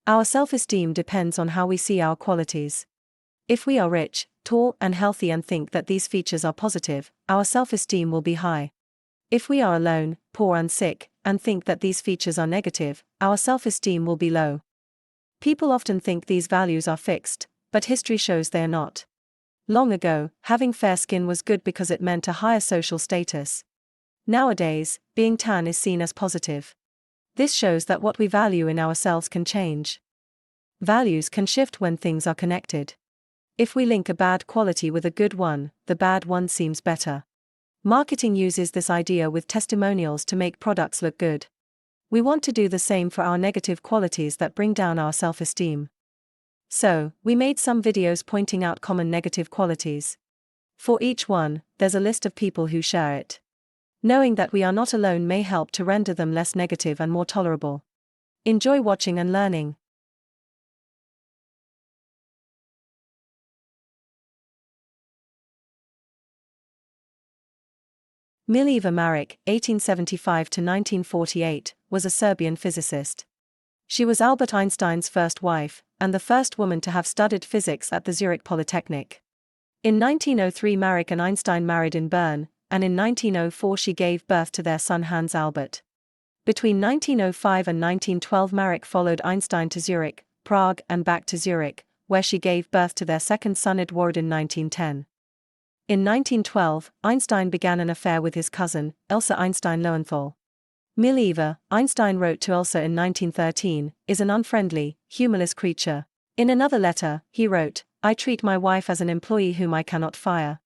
Our self-esteem depends on how we see our qualities. If we are rich, tall, and healthy and think that these features are positive, our self-esteem will be high. If we are alone, poor and sick, and think that these features are negative, our self-esteem will be low. People often think these values are fixed, but history shows they are not. Long ago, having fair skin was good because it meant a higher social status. Nowadays, being tan is seen as positive. This shows that what we value in ourselves can change. Values can shift when things are connected. If we link a bad quality with a good one, the bad one seems better. Marketing uses this idea with testimonials to make products look good. We want to do the same for our negative qualities that bring down our self-esteem. So, we made some videos pointing out common negative qualities. For each one, there's a list of people who share it. Knowing that we are not alone may help to render them less negative and more tolerable. Enjoy watching and learning. Mileva Marić, 1875–1948, was a Serbian physicist. She was Albert Einstein's first wife, and the first woman to have studied physics at the Zurich Polytechnic. In 1903 Marić and Einstein married in Bern, and in 1904 she gave birth to their son Hans Albert. Between 1905 and 1912 Marić followed Einstein to Zurich, Prague and back to Zurich, where she gave birth to their second son Eduard in 1910. In 1912, Einstein began an affair with his cousin, Elsa Einstein-Lowenthal. Mileva, Einstein wrote to Elsa in 1913, is an unfriendly, humorless creature. In another letter, he wrote, "I treat my wife as an employee whom I cannot fire.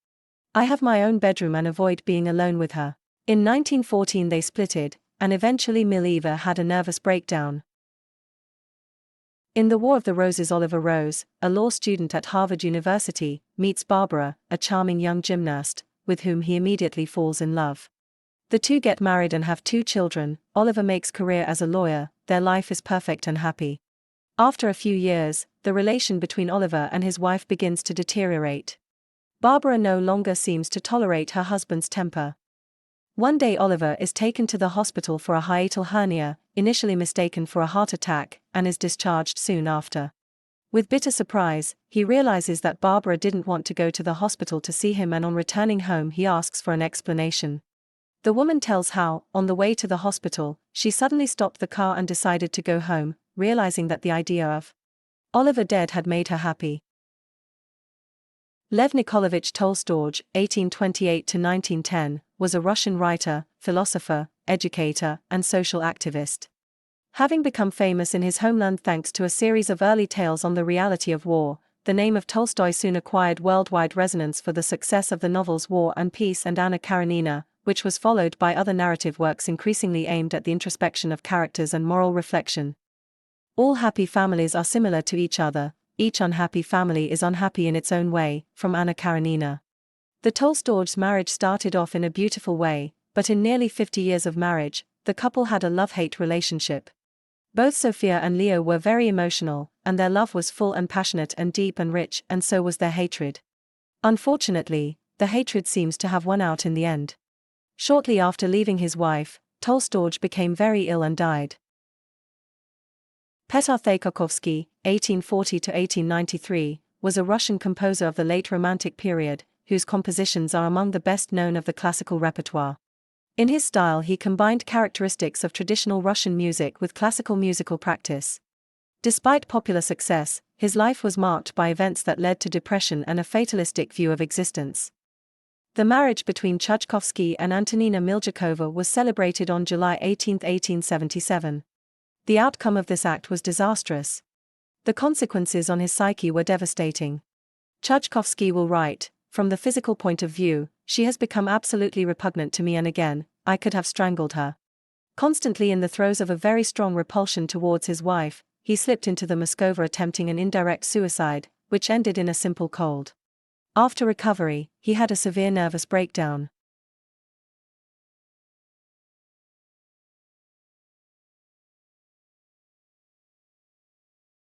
I have my own bedroom and avoid being alone with her." In 1914 they splitted, and eventually Mileva had a nervous breakdown. In The War of the Roses Oliver Rose, a law student at Harvard University, meets Barbara, a charming young gymnast, with whom he immediately falls in love. The two get married and have 2 children. Oliver makes career as a lawyer, their life is perfect and happy. After a few years, the relation between Oliver and his wife begins to deteriorate. Barbara no longer seems to tolerate her husband's temper. One day Oliver is taken to the hospital for a hiatal hernia, initially mistaken for a heart attack, and is discharged soon after. With bitter surprise, he realizes that Barbara didn't want to go to the hospital to see him, and on returning home he asks for an explanation. The woman tells how, on the way to the hospital, she suddenly stopped the car and decided to go home, realizing that the idea of Oliver dead had made her happy. Lev Nikolavich Tolstoy, 1828–1910, was a Russian writer, philosopher, educator, and social activist. Having become famous in his homeland thanks to a series of early tales on the reality of war, the name of Tolstoy soon acquired worldwide resonance for the success of the novels War and Peace and Anna Karenina, which was followed by other narrative works increasingly aimed at the introspection of characters and moral reflection. All happy families are similar to each other. Each unhappy family is unhappy in its own way, from Anna Karenina. The Tolstoys' marriage started off in a beautiful way, but in nearly 50 years of marriage, the couple had a love-hate relationship. Both Sophia and Leo were very emotional, and their love was full and passionate and deep and rich, and so was their hatred. Unfortunately, the hatred seems to have won out in the end. Shortly after leaving his wife, Tolstoy became very ill and died. Petar Tchaikovsky, 1840–1893, was a Russian composer of the late Romantic period, whose compositions are among the best known of the classical repertoire. In his style he combined characteristics of traditional Russian music with classical musical practice. Despite popular success, his life was marked by events that led to depression and a fatalistic view of existence. The marriage between Tchaikovsky and Antonina Miljakova was celebrated on July 18, 1877. The outcome of this act was disastrous. The consequences on his psyche were devastating. Tchaikovsky will write, "From the physical point of view, she has become absolutely repugnant to me, and again, I could have strangled her." Constantly in the throes of a very strong repulsion towards his wife, he slipped into the Moskova attempting an indirect suicide, which ended in a simple cold. After recovery, he had a severe nervous breakdown.